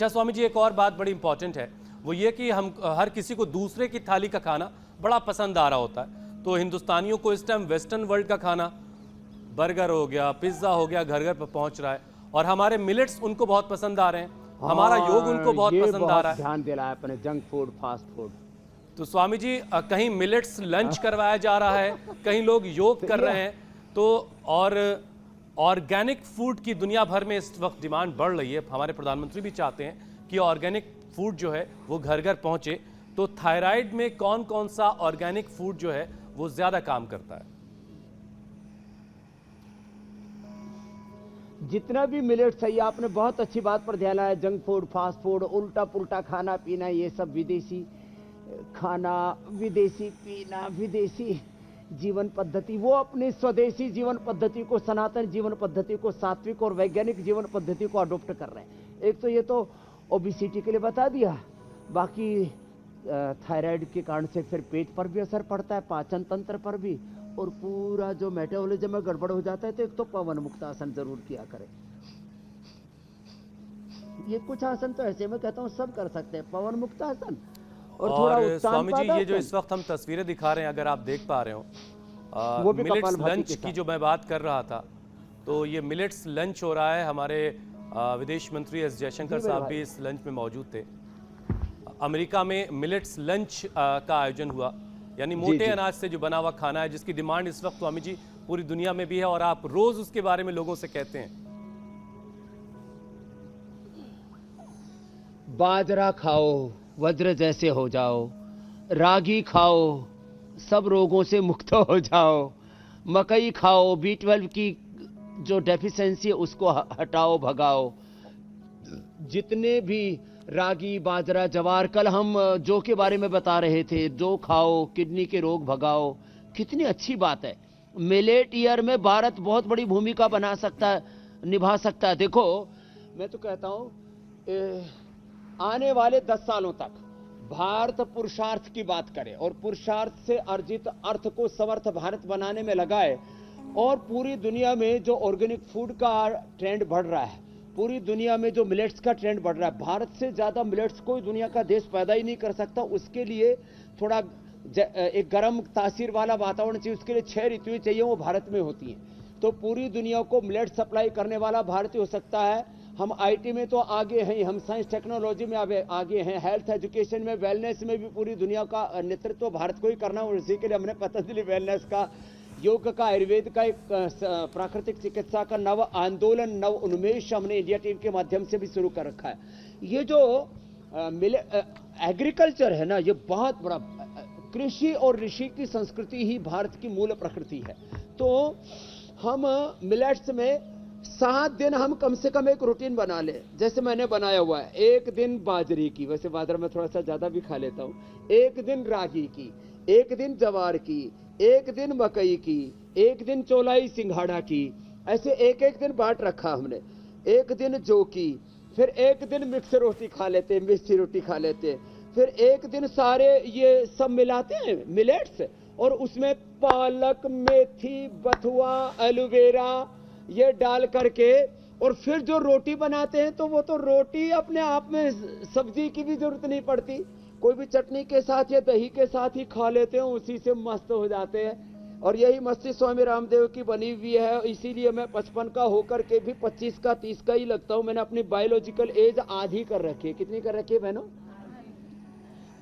अच्छा स्वामी जी, एक और बात बड़ी इंपॉर्टेंट है, वो ये कि हम हर किसी को दूसरे की थाली का खाना बड़ा पसंद आ रहा होता है। तो हिंदुस्तानियों को इस टाइम वेस्टर्न वर्ल्ड का खाना, बर्गर हो गया, पिज्ज़ा हो गया, घर घर पर पहुंच रहा है, और हमारे मिलेट्स उनको बहुत पसंद आ रहे हैं, हमारा योग उनको हाँ, बहुत ये पसंद आ बहुत रहा है। ध्यान दिलाया अपने जंक फूड, फास्ट फूड। तो स्वामी जी, कहीं मिलेट्स लंच करवाया जा रहा है, कहीं लोग योग कर सही है। रहे हैं। तो और ऑर्गेनिक फूड की दुनिया भर में इस वक्त डिमांड बढ़ रही है। हमारे प्रधानमंत्री भी चाहते हैं कि ऑर्गेनिक फूड जो है वो घर घर पहुंचे। तो थायराइड में कौन कौन सा ऑर्गेनिक फूड जो है वो ज्यादा काम करता है? जितना भी मिलेट्स है, आपने बहुत अच्छी बात पर ध्यान आया। जंक फूड, फास्ट फूड, उल्टा पुल्टा खाना पीना, ये सब विदेशी खाना, विदेशी पीना, विदेशी जीवन पद्धति, वो अपनी स्वदेशी जीवन पद्धति को, सनातन जीवन पद्धति को, सात्विक और वैज्ञानिक जीवन पद्धति को अडॉप्ट कर रहे हैं। एक तो ये तो ओबिसिटी के लिए बता दिया, बाकी थायराइड के कारण से फिर पेट पर भी असर पड़ता है, पाचन तंत्र पर भी, और पूरा जो मेटाबॉलिज्म में गड़बड़ हो जाता है। तो एक तो पवन मुक्त आसन जरूर किया करें। ये कुछ आसन तो ऐसे मैं कहता हूँ सब कर सकते हैं, पवन मुक्त आसन और थोड़ा और उत्तान स्वामी जी, ये जो पादासन, इस वक्त हम तस्वीरें दिखा रहे हैं, अगर आप देख पा रहे हो, वो भी मिलेट्स कपालभाति लंच के की साथ। जो मैं बात कर रहा था, तो ये मिलेट्स लंच हो रहा है। हमारे विदेश मंत्री एस जयशंकर जी मेरे साहब भाई। भी इस लंच में मौजूद थे। अमेरिका में मिलेट्स लंच का आयोजन हुआ, यानी जी मोटे जी। अनाज से जो बना हुआ खाना है, जिसकी डिमांड इस वक्त स्वामी जी पूरी दुनिया में भी है, और आप रोज उसके बारे में लोगों से कहते हैं। बाजरा खाओ, वज्र जैसे हो जाओ। रागी खाओ, सब रोगों से मुक्त हो जाओ। मकई खाओ, B12 की जो डेफिशिएंसी है उसको हटाओ, भगाओ। जितने भी रागी, बाजरा, जवार, कल हम जौ के बारे में बता रहे थे, जौ खाओ, किडनी के रोग भगाओ। कितनी अच्छी बात है। मिलेट ईयर में भारत बहुत बड़ी भूमिका बना सकता है, निभा सकता है। देखो, मैं तो कहता हूं आने वाले 10 सालों तक भारत पुरुषार्थ की बात करे और पुरुषार्थ से अर्जित अर्थ को समर्थ भारत बनाने में लगाए, और पूरी दुनिया में जो ऑर्गेनिक फूड का ट्रेंड बढ़ रहा है, पूरी दुनिया में जो मिलेट्स का ट्रेंड बढ़ रहा है, भारत से ज्यादा मिलेट्स कोई दुनिया का देश पैदा ही नहीं कर सकता। उसके लिए थोड़ा एक गर्म तासीर वाला वातावरण चाहिए, उसके लिए 6 ऋतुएं चाहिए, वो भारत में होती हैं। तो पूरी दुनिया को मिलेट सप्लाई करने वाला भारत ही हो सकता है। हम आईटी में तो आगे हैं, हम साइंस टेक्नोलॉजी में आगे हैं, हेल्थ एजुकेशन में, वेलनेस में भी पूरी दुनिया का नेतृत्व भारत को ही करना, और इसी के लिए हमने पतंजलि वेलनेस का, योग का, आयुर्वेद का, एक प्राकृतिक चिकित्सा का नव आंदोलन, नव उन्मेष हमने इंडिया टीम के माध्यम से भी शुरू कर रखा है। ये जो एग्रीकल्चर है ना, ये बहुत बड़ा, कृषि और ऋषि की संस्कृति ही भारत की मूल प्रकृति है। तो हम मिलेट्स में 7 दिन हम कम से कम एक रूटीन बना ले, जैसे मैंने बनाया हुआ है। एक दिन बाजरे की, वैसे बाजरा में थोड़ा सा ज्यादा भी खा लेता हूं, एक दिन रागी की, एक दिन जवार की, एक दिन मकई की, एक दिन चौलाई सिंघाड़ा की, ऐसे एक एक दिन बांट रखा हमने। एक दिन जौ की, फिर एक दिन मिक्स रोटी खा लेते, मिस्सी रोटी खा लेते, फिर एक दिन सारे ये सब मिलाते हैं मिलेट्स, और उसमें पालक, मेथी, बथुआ, एलोवेरा ये डाल करके, और फिर जो रोटी बनाते हैं, तो वो तो रोटी अपने आप में, सब्जी की भी जरूरत नहीं पड़ती, कोई भी चटनी के साथ या दही के साथ ही खा लेते हैं, उसी से मस्त हो जाते हैं। और यही मस्ती स्वामी रामदेव की बनी हुई है। इसीलिए मैं 55 का होकर के भी 25 का 30 का ही लगता हूं। मैंने अपनी बायोलॉजिकल एज आधी कर रखी है। कितनी कर रखी है बहनों?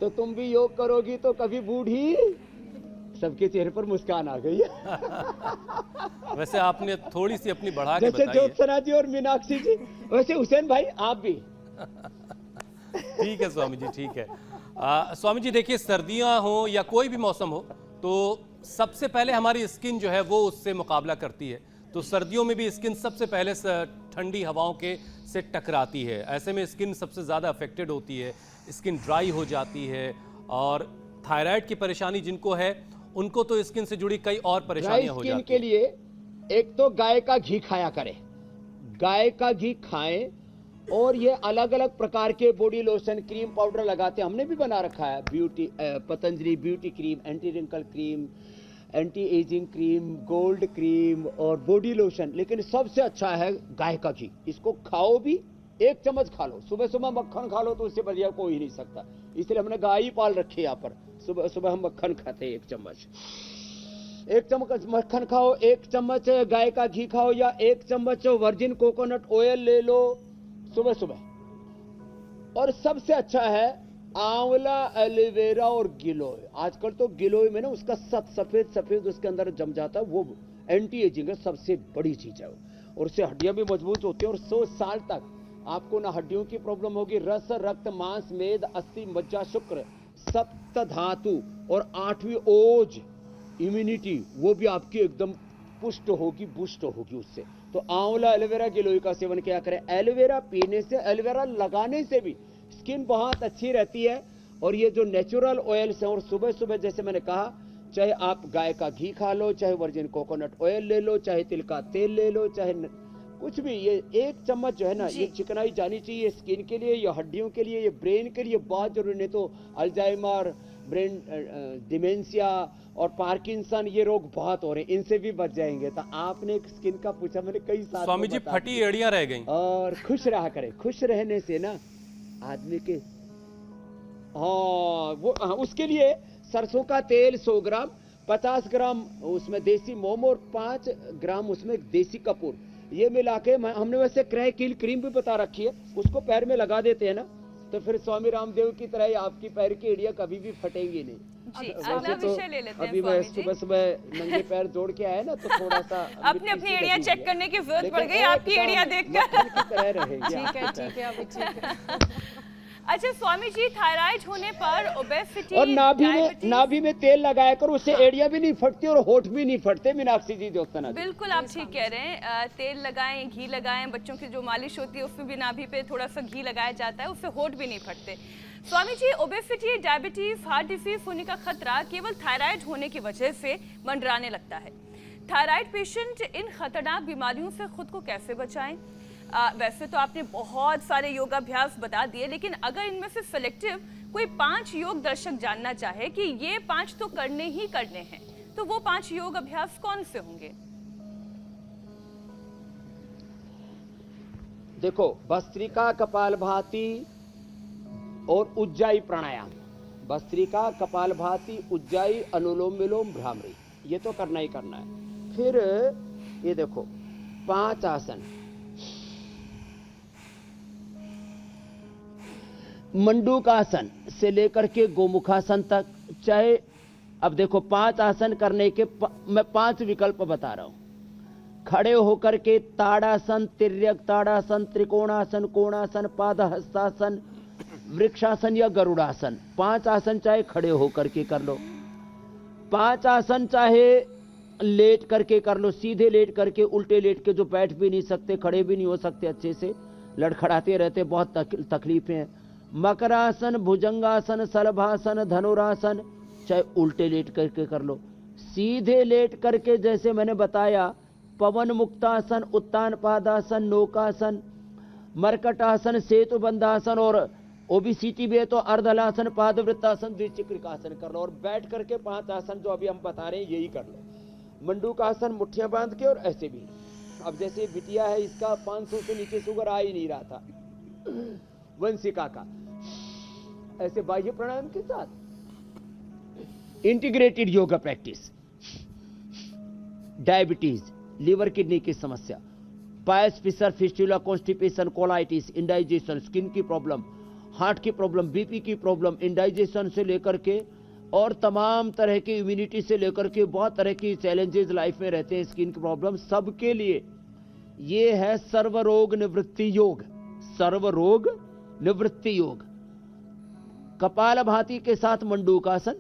तो तुम भी योग करोगी तो कभी बूढ़ी, सबके चेहरे पर मुस्कान आ गई है। वैसे आपने थोड़ी सी अपनी बढ़ा के जैसे बताई है। ज्योत्सना जी और मीनाक्षी जी, वैसे हुसैन भाई आप भी। ठीक है स्वामी जी, ठीक है। स्वामी जी देखिए, सर्दियां हो या कोई भी मौसम हो, तो सबसे पहले हमारी स्किन जो है वो उससे मुकाबला करती है। तो सर्दियों में भी स्किन सबसे पहले ठंडी हवाओं के से टकराती है। ऐसे में स्किन सबसे ज़्यादा अफेक्टेड होती है, स्किन ड्राई हो जाती है। और थायराइड की परेशानी जिनको है, उनको तो स्किन से जुड़ी कई और परेशानियां हो ड्राई स्किन जाती के हैं। लिए एक तो गाय का घी खाया करें, गाय का घी खाएं, और ये अलग अलग प्रकार के बॉडी लोशन, क्रीम, पाउडर लगाते हैं। हमने भी बना रखा है beauty, Patanjali beauty cream, anti wrinkle cream, anti ageing cream, gold cream और बॉडी लोशन। लेकिन सबसे अच्छा है गाय का घी। इसको खाओ भी 1 चम्मच खा लो, सुबह सुबह मक्खन खा लो तो उससे बढ़िया कोई नहीं सकता, इसलिए हमने गाय ही पाल रखी है यहाँ पर। सुबह सुबह हम मक्खन खाते हैं 1 चम्मच। 1 चम्मच मक्खन खाओ, 1 चम्मच गाय का घी खाओ, या 1 चम्मच वर्जिन कोकोनट ऑयल ले लो सुबह सुबह। और सबसे अच्छा है आंवला, एलोवेरा और गिलोय। आजकल तो गिलोय में ना उसका सफेद सफेद उसके अंदर जम जाता है, वो एंटी एजिंग है, सबसे बड़ी चीज है वो, और उससे हड्डियां भी मजबूत होती है, और 100 साल तक आपको ना हड्डियों की प्रॉब्लम होगी। रस, रक्त, मांस, मेद, अस्थि, मज्जा, शुक्र, सप्त धातु और 8वीं ओज इम्यूनिटी, वो भी आपकी एकदम पुष्ट होगी, बुष्ट होगी उससे। तो आंवला, एलोवेरा, गिलोय का सेवन क्या करें। एलोवेरा पीने से, एलोवेरा लगाने से भी स्किन बहुत अच्छी रहती है। और ये जो नेचुरल ऑयल्स हैं, और सुबह सुबह जैसे मैंने कहा, चाहे आप गाय का घी खा लो, चाहे वर्जिन कोकोनट ऑयल ले लो, चाहे तिल का तेल ले लो, चाहे कुछ भी, ये 1 चम्मच जो है ना, ये चिकनाई जानी चाहिए स्किन के लिए, ये हड्डियों के लिए, ये ब्रेन के लिए बहुत जरूरी। नहीं तो अल्जाइमर, ब्रेन डिमेंशिया और पार्किंसन, ये रोग बहुत हो रहे हैं, इनसे भी बच जाएंगे। तो आपने स्किन का पूछा, मैंने कई साल स्वामी जी फटी एड़ियां रह गई। और खुश रहा करें, खुश रहने से ना आदमी के, हाँ वो, हाँ उसके लिए सरसों का तेल 100 ग्राम, 50 ग्राम उसमें देसी मोम और 5 ग्राम उसमें देसी कपूर, ये मिला के, हमने वैसे क्रय किल क्रीम भी बता रखी है, उसको पैर में लगा देते हैं ना, तो फिर स्वामी रामदेव की तरह ही आपकी पैर की एड़ियां कभी भी फटेंगी नहीं। जी, अगला विषय ले लेते हैं। अभी मैं सुबह सुबह नंगे पैर दौड़ के आया ना, तो थोड़ा सा अपनी एड़ियां चेक करने की जरूरत पड़ गई आपकी एड़ियां देखकर। ठीक है अभी ठीक है। अच्छा स्वामी जी, थायराइड होने पर ओबेसिटी और नाभि में तेल लगाया कर, उससे एड़ियां भी नहीं फटती और होठ भी नहीं फटते। मीनाक्षी जी दोस्तन, बिल्कुल आप ठीक कह रहे हैं। तेल लगाएं, घी लगाएं, बच्चों की जो मालिश होती है उसमें भी नाभि पे थोड़ा सा घी लगाया जाता है, उससे होठ भी नहीं फटते। Swami ji, obesity, diabetes, heart disease होने का खतरा केवल थायराइड होने की वजह से मंडराने लगता है। थायराइड पेशेंट इन खतरनाक बीमारियों से खुद को कैसे बचाएं? वैसे तो आपने बहुत सारे योगाभ्यास बता दिए, लेकिन अगर इनमें से सिलेक्टिव कोई 5 योग दर्शक जानना चाहे कि ये 5 तो करने ही करने हैं, तो वो 5 योग अभ्यास कौन से होंगे? देखो, भस्त्रिका, कपालभाति और उज्जाई प्राणायाम। भस्त्रिका, कपालभाति, उज्जाई, अनुलोम विलोम, भ्रामरी, ये तो करना ही करना है। फिर ये देखो 5 आसन, मंडूकासन से लेकर के गोमुखासन तक, चाहे अब देखो 5 आसन करने के मैं 5 विकल्प बता रहा हूं। खड़े होकर के ताड़ासन, तिर्यक ताड़ासन, त्रिकोणासन, कोणासन, पादहस्तासन, वृक्षासन या गरुड़ासन। 5 आसन चाहे खड़े होकर के कर लो, 5 आसन चाहे लेट करके कर लो, सीधे लेट करके, उल्टे लेट के जो बैठ भी नहीं सकते, खड़े भी नहीं हो सकते अच्छे से, लड़खड़ाते रहते, बहुत तकलीफें हैं। मकरासन, भुजंगासन, सलभासन, धनुरासन, चाहे उल्टे लेट करके कर लो। सीधे लेट करके जैसे मैंने बताया, पवन मुक्तासन, उत्तान पादासन, नौकासन, मरकटासन, सेतु बंधासन, और ओबीसीटी भी है तो अर्धलासन, पादवृत्तासन, द्विचक्रिकासन कर लो। और बैठ करके 5 आसन जो अभी हम बता रहे हैं यही कर लो। मंडूकासन मुट्ठियां बांध के, और ऐसे भी। अब जैसे बिटिया है, इसका 500 से नीचे शुगर आ ही नहीं रहा था, वंशिका का, ऐसे बाह्य प्राणायाम के साथ। Integrated yoga practice, diabetes, liver kidney की समस्या, piles, fissure, fistula, constipation, colitis, indigestion, skin की प्रॉब्लम, हार्ट की प्रॉब्लम, बीपी की प्रॉब्लम, इंडाइजेशन से लेकर के और तमाम तरह की इम्यूनिटी से लेकर के बहुत तरह की चैलेंजेस लाइफ में रहते हैं, स्किन की प्रॉब्लम, सबके लिए ये है सर्वरोग निवृत्ति योग। सर्वरोग निवृत्ति योग। कपालभाति के साथ मंडूकासन,